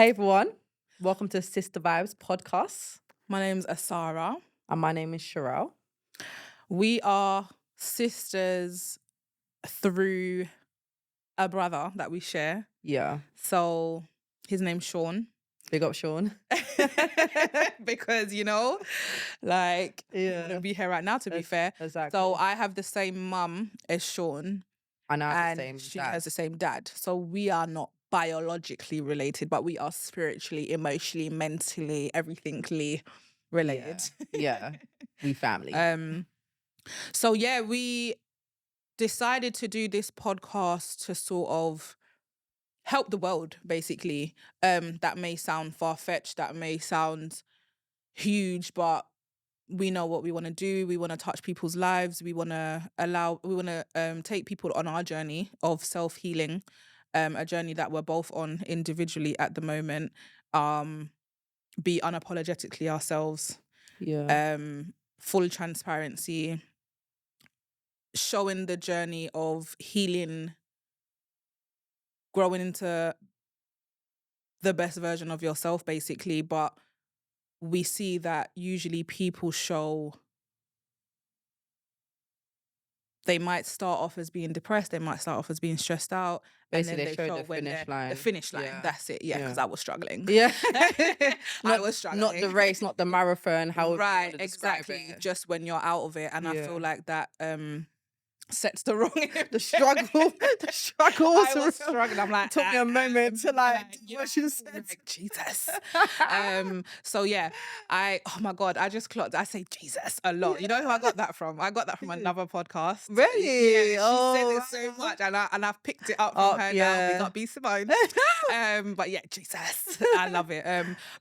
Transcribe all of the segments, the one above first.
Hey everyone, welcome to Sister Vibes podcast. My name's Asahra. And my name is Sherrelle. We are sisters through a brother that we share. Yeah, So his name's Sean. big up Sean. Because, like, he Yeah. wouldn't be here right now, to be fair. Exactly. So I have the same mum as Sean. And I have and the same she dad. has the same dad. So we are not biologically related, but we are spiritually, emotionally, mentally, everythingly related. Yeah, we family. So yeah, we decided to do this podcast to sort of help the world, basically. That may sound far-fetched, that may sound huge, but we know what we want to do. We want to touch people's lives. We want to take people on our journey of self-healing, a journey that we're both on individually at the moment. Be unapologetically ourselves. Yeah. Full transparency, showing the journey of healing, growing into the best version of yourself, basically. But we see that usually people they might start off as being depressed, they might start off as being stressed out, Basically, and then they they show show the when finish line. the finish line. Yeah. That's it. Yeah, because I was struggling. Yeah. I was struggling. Not the race, not the marathon. How right, exactly. Just when you're out of it, and I feel like that sets the wrong the struggle. The struggle. I was struggling. I'm like, it took me a moment to do what she said. Like, Jesus. So yeah, oh my God, I just clocked. I say Jesus a lot. You know who I got that from? I got that from another podcast. Really? Yeah, she said it so much, and I've picked it up from her now. We got B Simone. But yeah, Jesus, I love it.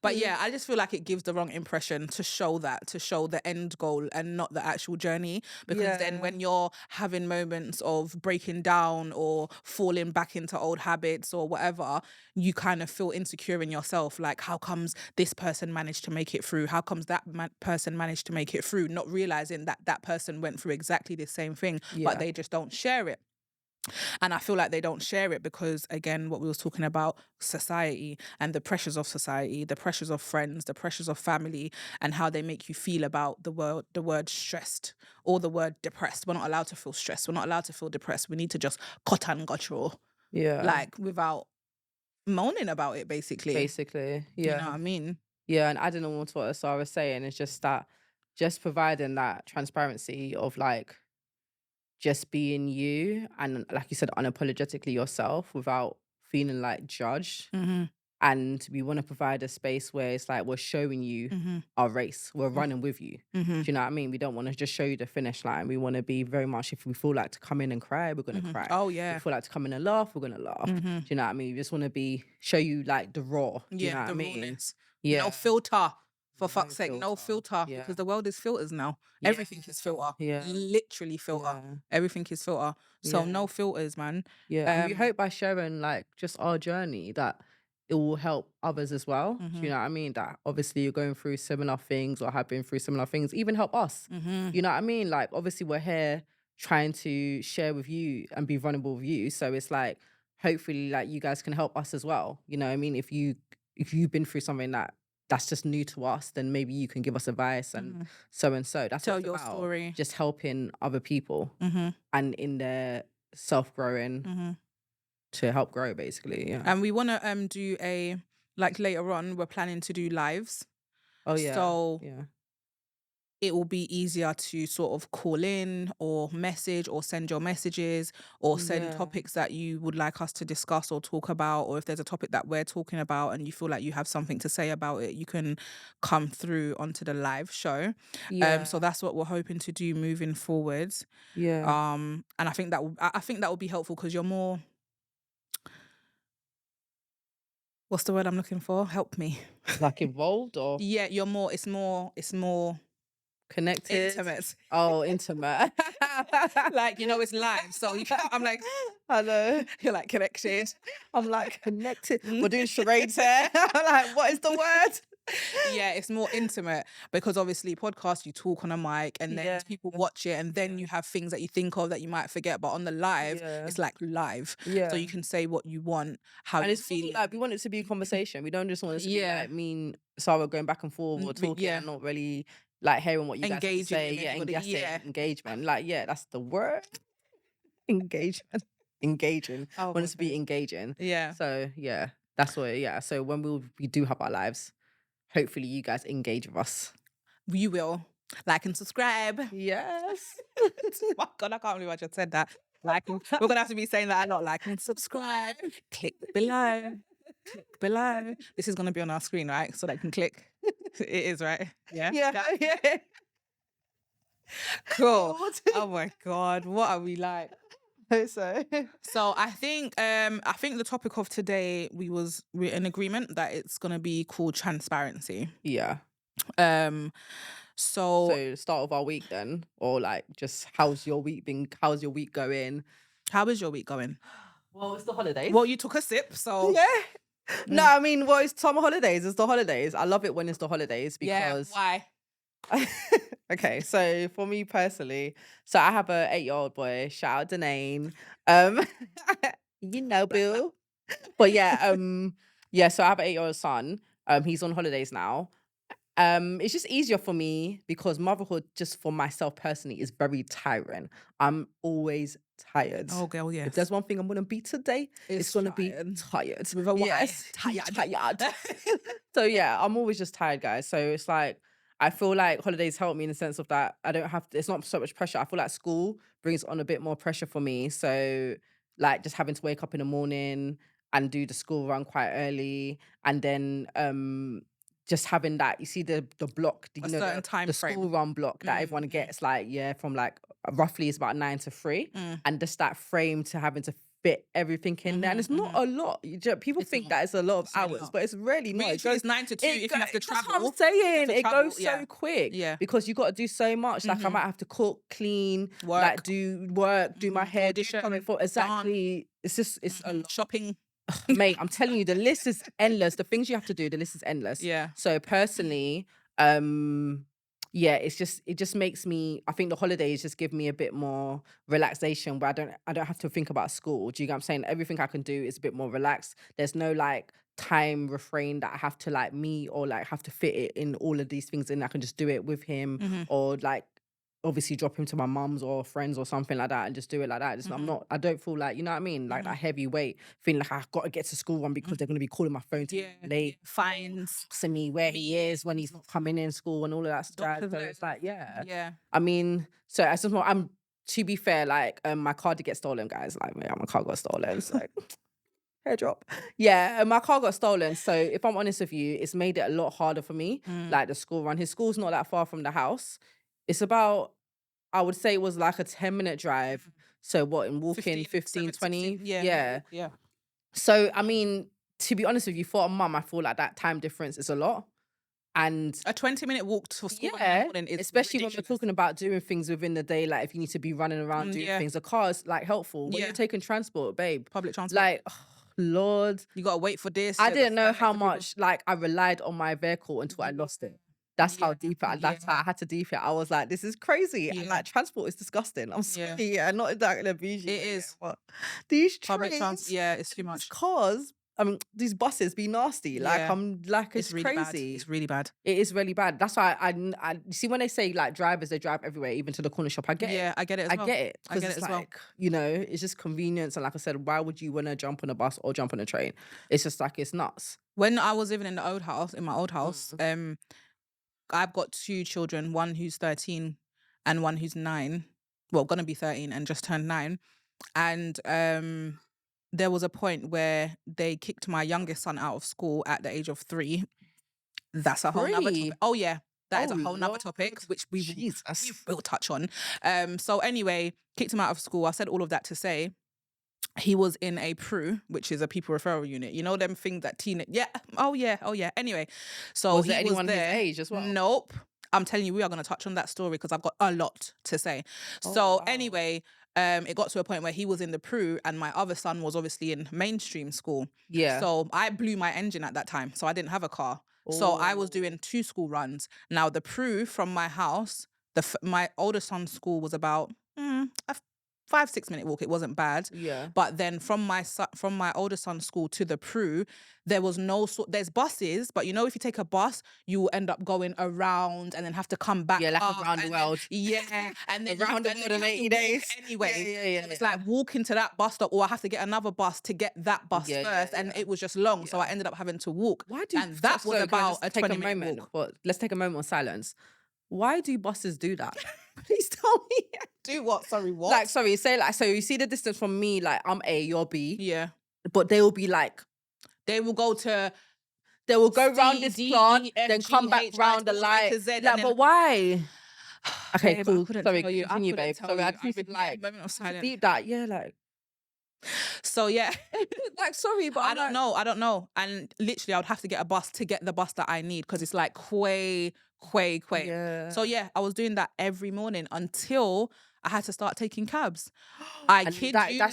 But yeah, I just feel like it gives the wrong impression to show the end goal and not the actual journey. Because then when you're having moments of breaking down or falling back into old habits or whatever, you kind of feel insecure in yourself. Like, how comes this person managed to make it through? How comes that person managed to make it through? Not realizing that person went through exactly the same thing, but they just don't share it. And I feel like they don't share it because, again, what we was talking about, society and the pressures of society, the pressures of friends, the pressures of family, and how they make you feel about the word stressed or the word depressed. We're not allowed to feel stressed. We're not allowed to feel depressed. We need to just cut and guttural. Yeah. Like, without moaning about it, basically. Basically, yeah. You know what I mean? Yeah, and adding on to what Sarah was saying, it's just that, just providing that transparency of like, just being you and, like you said, unapologetically yourself without feeling like judged. Mm-hmm. And we want to provide a space where it's like we're showing you our race. We're running with you. Mm-hmm. Do you know what I mean? We don't want to just show you the finish line. We want to be very much, if we feel like to come in and cry, we're going to cry. Oh, yeah. If we feel like to come in and laugh, we're going to laugh. Do you know what I mean? We just want to show you like the raw. Do you know what I mean? Rawness. Yeah. No filter. For fuck's sake, filter. no filter. Yeah. Because the world is filters now. Yeah. Everything is filter. Yeah. Literally filter. Yeah. Everything is filter. So Yeah. no filters, man. Yeah. And we hope by sharing like just our journey that it will help others as well. Do you know what I mean? That obviously you're going through similar things or have been through similar things, even help us. You know what I mean? Like, obviously we're here trying to share with you and be vulnerable with you. So it's like, hopefully like you guys can help us as well. You know what I mean? If you've been through something that's just new to us, then maybe you can give us advice and so. That's Tell what it's your about. story. Just helping other people and in their self-growing to help grow, basically. Yeah. And we want to do later on, we're planning to do lives. Oh yeah. So yeah. It will be easier to sort of call in or message or send your messages or send topics that you would like us to discuss or talk about. Or if there's a topic that we're talking about and you feel like you have something to say about it, you can come through onto the live show. Yeah. So that's what we're hoping to do moving forwards. Yeah. And I think that will be helpful because you're more, what's the word I'm looking for? Help me. Like involved or? Yeah, it's more connected. Intimate. Oh, intimate. Like, it's live. So I'm like, I know. You're like connected. I'm like connected. We're doing charades here. I'm like, what is the word? Yeah, it's more intimate because obviously podcast you talk on a mic and then people watch it and then you have things that you think of that you might forget, but on the live it's like live, so you can say what you want, how you feel. Like we want it to be a conversation. We don't just want it to be like me and Sarah going back and forth or talking and not really like hearing what you guys have to say. Engagement. Like that's the word. Engagement. Engaging. Oh, want it to be engaging. Yeah. So that's what. Yeah. So when we do have our lives, hopefully you guys engage with us. You will. Like and subscribe. Yes. Oh my God, I can't believe I just said that. Like, we're gonna have to be saying that a lot. Like and subscribe. Click below. Click below. This is gonna be on our screen, right? So they can click. It is, right? Yeah. Yeah. Cool. Oh my God, what are we like? So I think the topic of today we're in agreement that it's gonna be called transparency. Yeah. So start of our week then, or like just how's your week been? How's your week going? How is your week going? Well, it's the holidays. Well, you took a sip, so No, I mean, well, it's summer holidays. It's the holidays. I love it when it's the holidays because why? Okay, so for me personally, so I have a 8-year-old boy. Shout out Danae. You know, boo. But so I have an 8-year-old son. He's on holidays now. It's just easier for me because motherhood, just for myself personally, is very tiring. I'm always tired. Oh, girl, yes. If there's one thing I'm gonna be today, it's gonna be tired. With a Y. Tired. So I'm always just tired, guys. So it's like I feel like holidays help me in the sense of that I don't have to, it's not so much pressure. I feel like school brings on a bit more pressure for me. So like just having to wake up in the morning and do the school run quite early, and then just having that, you see the block, a certain time the frame. school run block that everyone gets, like from like roughly it's about 9 to 3, and just that frame to having to fit everything in there, and it's not a lot. People think that it's a lot of hours, but it's really not. It's 9 to 2 if you have to travel. That's what I'm saying. It goes so quick, because you got to do so much. Like I might have to cook, clean, like do my hair, audition, exactly. It's just it's a lot. Shopping. Mate, I'm telling you, the list is endless. The things you have to do, the list is endless. Yeah. So personally, it just makes me, I think the holidays just give me a bit more relaxation where I don't have to think about school. Do you get what I'm saying? Everything I can do is a bit more relaxed. There's no like time refrain that I have to like meet or like have to fit it in all of these things, and I can just do it with him or like obviously drop him to my mum's or friends or something like that and just do it like that. Just I don't feel like, you know what I mean? Like that heavy weight, feeling like I've got to get to school run because they're going to be calling my phone to late. Fines. Asking me where he is when he's not coming in school and all of that stuff. So it's like, I mean, so I just I'm, to be fair, like my car did get stolen, guys. Like my car got stolen. So hair drop. My car got stolen. So if I'm honest with you, it's made it a lot harder for me. Like the school run. His school's not that far from the house. It's about, I would say it was like a 10-minute drive. So what, in walking 15, 20? Yeah. So, I mean, to be honest with you, for a mum, I feel like that time difference is a lot. And a 20-minute walk to school in the morning is especially ridiculous. when we're talking about doing things within the day, like if you need to be running around doing things, the car is like helpful. When you're taking transport, babe. Public transport. Like, Lord. You got to wait for this. I didn't know how much like I relied on my vehicle until I lost it. That's how deep that's how I had to deep it. I was like, this is crazy. And like transport is disgusting. I'm sorry. Not that in bougie. It is. These public trains, it's too much. Cars, these buses be nasty. Like I'm like, it's really crazy. Bad. It's really bad. It is really bad. That's why I see when they say like drivers, they drive everywhere, even to the corner shop. I get it. Yeah, I get it. I get it. Because it's like, you know, it's just convenience. And like I said, why would you want to jump on a bus or jump on a train? It's just like, it's nuts. When I was living in my old house, I've got 2 children, one who's 13 and one who's 9. Well, gonna be 13 and just turned 9. And there was a point where they kicked my youngest son out of school at the age of 3. That's a whole nother topic. Oh yeah, that is a whole nother topic, which we will touch on. So anyway, kicked him out of school. I said all of that to say he was in a PRU, which is a people referral unit. You know them things that Oh yeah. Anyway, so was there anyone his age as well? Nope. I'm telling you, we are going to touch on that story because I've got a lot to say. Anyway, it got to a point where he was in the PRU and my other son was obviously in mainstream school. Yeah. So I blew my engine at that time, so I didn't have a car. So I was doing 2 school runs. Now the Prue from my house, my older son's school was about a 5-6 minute walk. It wasn't bad. Yeah. But then from my older son's school to the Prue, there was there's buses, but you know, if you take a bus, you will end up going around and then have to come back. Yeah, like around the world. And then around the world in 80 days. Anyway. Yeah. It's like walking to that bus stop, or I have to get another bus to get that bus first. And it was just long. So I ended up having to walk. And that was about a 20-minute walk. But let's take a moment of silence. Why do buses do that? Please tell me. Do what? Sorry, what? Like, sorry, so you see the distance from me, like I'm A, you're B. Yeah. But they will be like, they will go round this plant, then come back round the light. Like, but why? Okay, babe, cool. Sorry, continue, babe. Sorry, I treated like moment of silence. Deep that, yeah, like. So yeah, like sorry, but I don't know. And literally, I would have to get a bus to get the bus that I need because it's like quay. Yeah. So yeah, I was doing that every morning until I had to start taking cabs. That's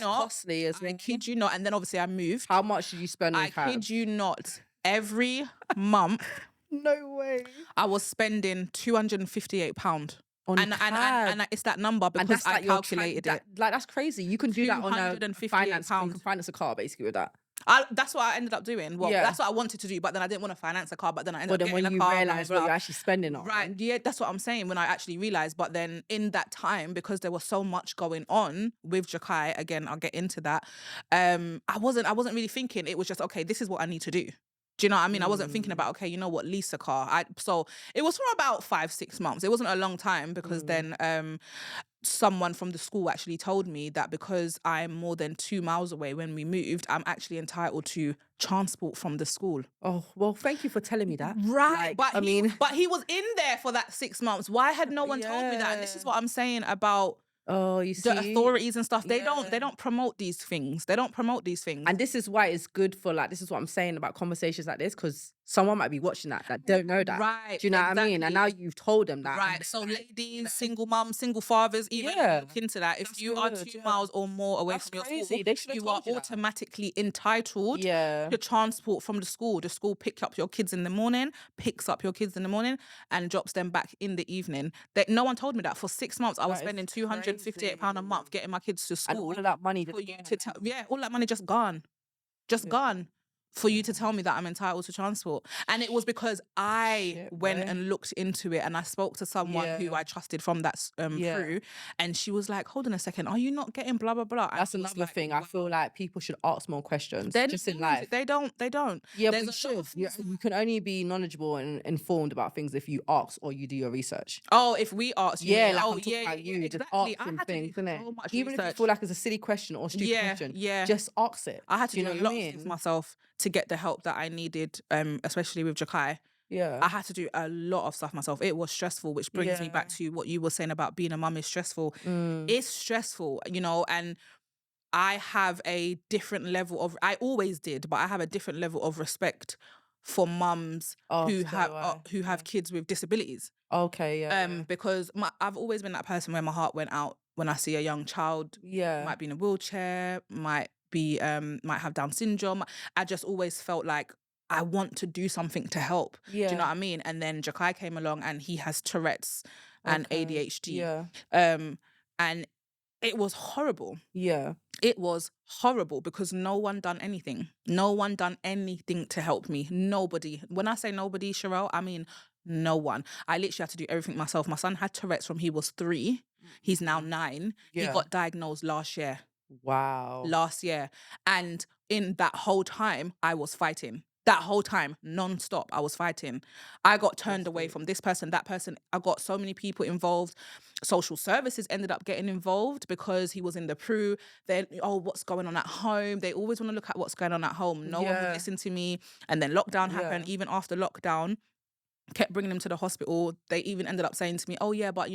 costly as well. I kid you not. And then obviously I moved. How much did you spend on cabs? I kid you not. Every month. No way. I was spending £258. And it's that number because I calculated it. Like that's crazy. You can do that on a finance. You can finance a car basically with that. That's what I ended up doing. Well, that's what I wanted to do, but then I didn't want to finance a car. But then I ended up getting a car. But then when you realize what you're actually spending on, right? Yeah, that's what I'm saying. When I actually realized, but then in that time, because there was so much going on with Jakai, again, I'll get into that. I wasn't really thinking. It was just okay. This is what I need to do. Do you know what I mean? I wasn't thinking about, okay, you know what, lease a car. So it was for about 5-6 months. It wasn't a long time because then someone from the school actually told me that because I'm more than 2 miles away when we moved, I'm actually entitled to transport from the school. Oh, well, thank you for telling me that. Right. Like, but he was in there for that 6 months. Why had no one told me that? And this is what I'm saying about you see, the authorities and stuff. They don't promote these things. And this is why it's good for this is what I'm saying about conversations like this, because someone might be watching that don't know that. Right. Do you know what I mean? And now you've told them that. Right. So ladies, single mums, single fathers, even look into that. If you are 2 miles or more away from your school, you are automatically entitled to transport from the school. The school picks up your kids in the morning, and drops them back in the evening. No one told me that. For 6 months, I was spending £258 a month getting my kids to school. And all of that money for you to all that money just gone. Gone. For you to tell me that I'm entitled to transport. And it was because I went and looked into it and I spoke to someone who I trusted from that crew, and she was like, hold on a second, are you not getting blah, blah, blah? That's another thing. I feel like people should ask more questions just in life. They don't. Yeah, but you should. You can only be knowledgeable and informed about things if you ask or you do your research. Oh, if we ask you. Yeah, like I'm talking about you. Exactly. Just asking things, isn't it? Even if you feel like it's a silly question or stupid question, just ask it. I had to do a lot of things myself to get the help that I needed, especially with Jakai. Yeah. I had to do a lot of stuff myself. It was stressful, which brings me back to what you were saying about being a mum is stressful. It's stressful, and I have a different level of, I always did, but I have a different level of respect for mums who have kids with disabilities. Okay, yeah. Because I've always been that person where my heart went out when I see a young child. Might be in a wheelchair, might have Down syndrome. I just always felt like I want to do something to help. Do you know what I mean? And then Jakai came along and he has Tourette's and ADHD. And it was horrible. Yeah. It was horrible because no one done anything. No one done anything to help me. Nobody. When I say nobody, Sherrelle, I mean no one. I literally had to do everything myself. My son had Tourette's from he was 3. He's now 9. He got diagnosed last year. Wow. Last year. And in that whole time, I was fighting. That whole time, non-stop, I was fighting. I got turned away from this person, that person. I got so many people involved. Social services ended up getting involved because he was in the Prue. What's going on at home? They always want to look at what's going on at home. No one would listen to me. And then lockdown happened. Even after lockdown, kept bringing him to the hospital. They even ended up saying to me, oh yeah, but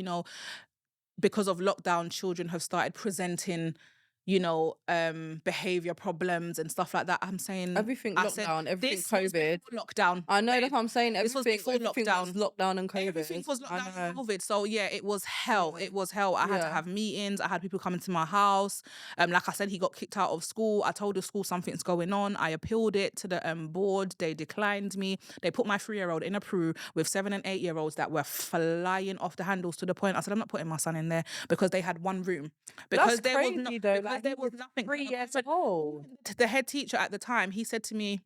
because of lockdown, children have started presenting behavior problems and stuff like that. I'm saying everything lockdown, everything this COVID. was lockdown. I know, that's what I'm saying. This was Everything before lockdown. was lockdown and COVID. Everything was lockdown I and know. COVID. So yeah, it was hell. Yeah. It was hell. I had to Yeah. have meetings. I had people coming to my house. Like I said, he got kicked out of school. I told the school something's going on. I appealed it to the board. They declined me. They put my 3-year-old in a PRU with 7 and 8-year-olds that were flying off the handles, to the point I said, I'm not putting my son in there, because they had one room. Because That's crazy, though. Because there was nothing. 3 years old. The head teacher at the time, he said to me,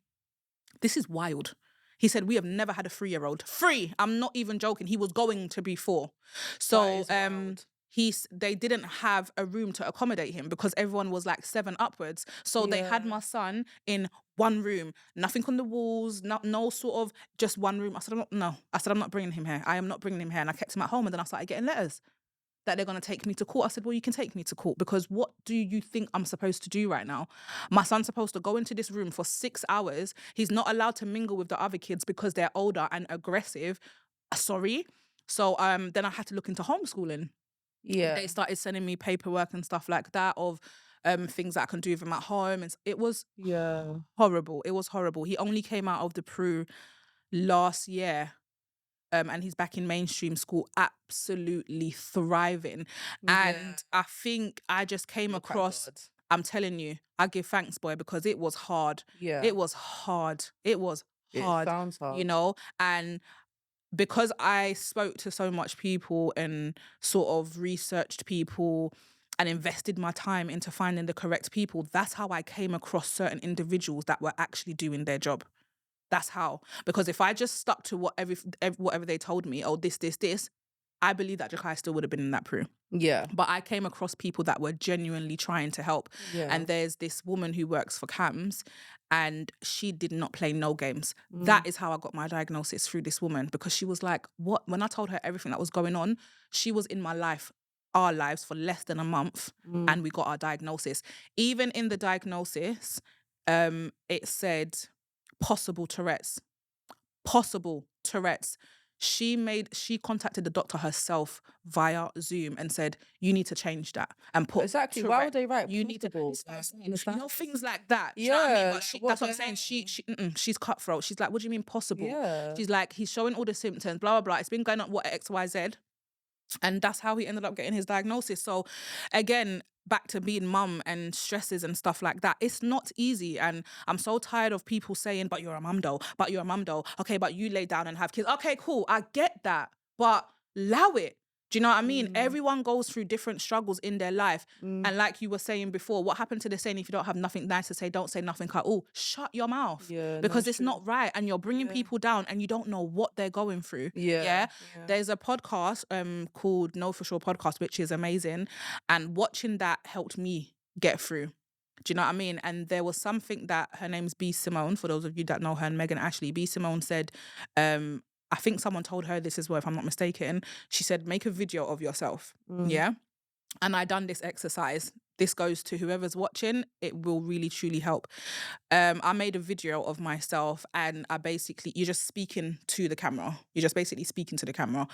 this is wild. He said, we have never had a 3-year-old. 3. I'm not even joking. He was going to be 4. So they didn't have a room to accommodate him, because everyone was like 7 upwards. So they had my son in one room, nothing on the walls, no sort of, just one room. I said, I'm not bringing him here. I am not bringing him here. And I kept him at home, and then I started getting letters that they're going to take me to court. I said, well, you can take me to court, because what do you think I'm supposed to do right now? My son's supposed to go into this room for 6 hours. He's not allowed to mingle with the other kids because they're older and aggressive. Sorry. So then I had to look into homeschooling. Yeah. They started sending me paperwork and stuff like that of things that I can do with him at home. And it was horrible. It was horrible. He only came out of the PRU last year. And he's back in mainstream school, absolutely thriving. And I think I just came across, I'm telling you, I give thanks, boy, because it was hard. Yeah. It was hard. It was hard. It sounds hard. And because I spoke to so much people and sort of researched people and invested my time into finding the correct people, that's how I came across certain individuals that were actually doing their job. That's how. Because if I just stuck to whatever they told me, this, I believe that Jakai still would have been in that PRU. Yeah. But I came across people that were genuinely trying to help. Yeah. And there's this woman who works for CAMS, and she did not play no games. That is how I got my diagnosis, through this woman, because she was like, what? When I told her everything that was going on, she was in our lives for less than a month, and we got our diagnosis. Even in the diagnosis, it said possible Tourette's. She contacted the doctor herself via Zoom and said, you need to change that and put exactly Tourette. Why would they write you need to things like that. Yeah, you know what I mean? But that's what I'm saying. She's cutthroat. She's like, what do you mean possible? Yeah. She's like, he's showing all the symptoms, blah blah blah. It's been going on XYZ. And that's how he ended up getting his diagnosis. So again, back to being mum and stresses and stuff like that. It's not easy. And I'm so tired of people saying, but you're a mum though. Okay, but you lay down and have kids. Okay, cool. I get that. But allow it. Do you know what I mean? Everyone goes through different struggles in their life. And like you were saying before, what happened to the saying, if you don't have nothing nice to say, don't say nothing at all? Shut your mouth. Yeah, because it's not right. And you're bringing people down and you don't know what they're going through. Yeah. There's a podcast called No For Sure Podcast, which is amazing. And watching that helped me get through. Do you know what I mean? And there was something that, her name's B. Simone, for those of you that know her, and Megan Ashley. B. Simone said, I think someone told her this as well, if I'm not mistaken. She said, make a video of yourself. Yeah. And I done this exercise. This goes to whoever's watching. It will really, truly help. I made a video of myself, and you're just speaking to the camera. You're just basically speaking to the camera.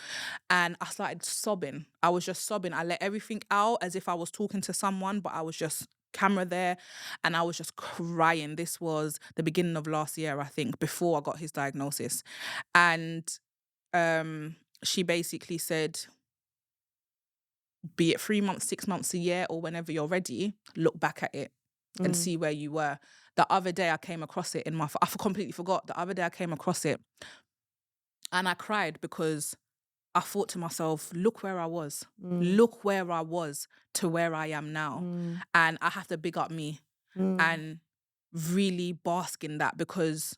And I started sobbing. I was just sobbing. I let everything out as if I was talking to someone, but I was just camera there, and I was just crying. This was the beginning of last year, I think, before I got his diagnosis. And she basically said, be it 3 months, 6 months, a year, or whenever you're ready, look back at it and see where you were. The other day I came across it I completely forgot. The other day I came across it and I cried, because I thought to myself, look where I was. Look where I was to where I am now. And I have to big up me and really bask in that, because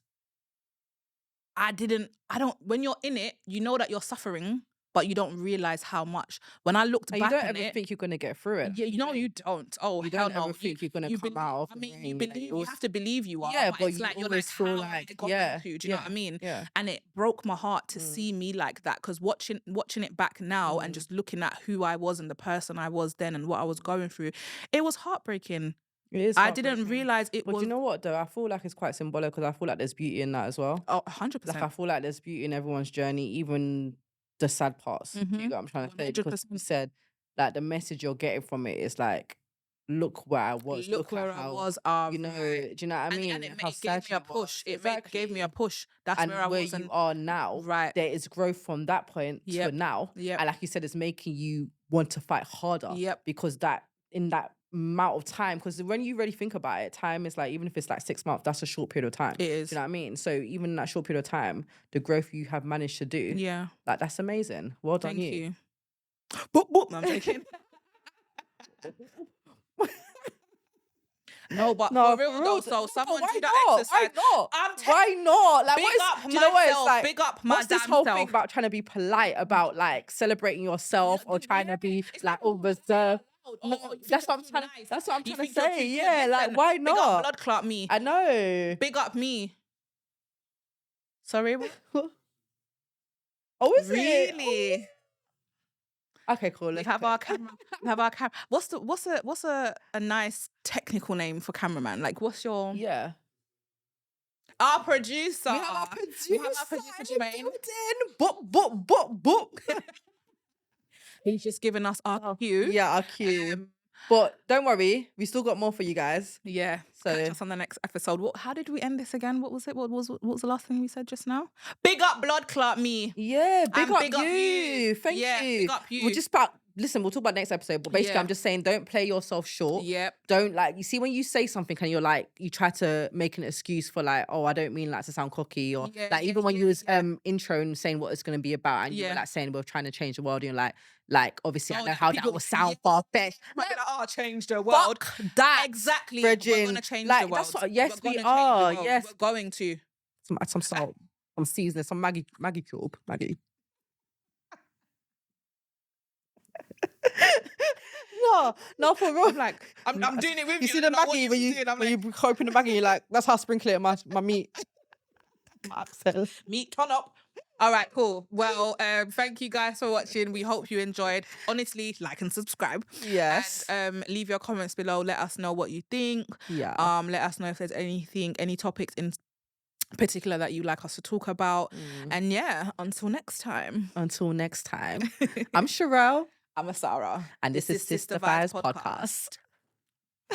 when you're in it, you know that you're suffering, but you don't realize how much. When I looked back on it, you don't ever think you're going to get through it. Yeah, you don't. Oh, you don't ever think you're going to come out. I mean, you have to believe you are. Yeah, but it's like, you you're always like, feel how like, I got into, do you know what I mean? Yeah. And it broke my heart to see me like that, because watching it back now and just looking at who I was and the person I was then and what I was going through, it was heartbreaking. It is. I didn't realize it was. But you know what though? I feel like it's quite symbolic, because I feel like there's beauty in that as well. Oh, 100%. Like I feel like there's beauty in everyone's journey, even the sad parts. Do you get what I'm trying to say? Because you said, like, the message you're getting from it is like, look where I was. Look where at I how, was. you know, do you know what I mean? And it How gave me a push. Gave me a push. That's and where I where was. you are now, Right. there is growth from that point to now. Yep. And like you said, it's making you want to fight harder. Yep. Because that in that amount of time, because when you really think about it, time is like, even if it's like 6 months, that's a short period of time. It is. Do you know what I mean? So even in that short period of time, the growth you have managed to do, like, that's amazing. Well done. Thank you. Boop, boop. No, I'm joking. No, but for real though, so someone do that exercise. Why not? Like, big up do you know what it's like? Big up my what's this damn whole self. thing about trying to be polite about like celebrating yourself or trying to be like reserved? No, that's what I'm trying. That's what I'm trying to say. Yeah, like, why not? Big up blood clot me. I know. Big up me. Sorry. Oh, is it really? Okay, cool. We have our camera. We have our camera. What's a nice technical name for cameraman? Like, what's your our producer? We have our producer, Jermaine. Book. He's just giving us our cue. Yeah, our cue. But don't worry, we still got more for you guys. Yeah. So catch us on the next episode. How did we end this again? What was it? What was the last thing we said just now? Big up blood clot me. Yeah, big up you. Thank you. Big up you. We'll talk about next episode. But basically, I'm just saying, don't play yourself short. Yep. Don't, like, you see when you say something and you're like, you try to make an excuse for like, oh, I don't mean like to sound cocky, or even when you was intro and saying what it's gonna be about, and you were like saying we're trying to change the world, and you're like obviously I know how that will sound far-fetched. Change the world. Fuck that. Exactly. Bridging. We're gonna change the world. That's what, yes, we are. Yes, we're going to. Some salt, some seasoning, some Maggie cube, Maggie. No, for real. I'm doing it with you. You see the Maggie when you open the Maggie, you're like, that's how I sprinkle it in my meat. Meat turn up. All right, cool. Well, thank you guys for watching. We hope you enjoyed. Honestly, like and subscribe. Yes. And leave your comments below. Let us know what you think. Yeah. Let us know if there's any topics in particular that you'd like us to talk about. And yeah, until next time. I'm Sherrelle. I'm Asahra. And this is Sista vybz podcast.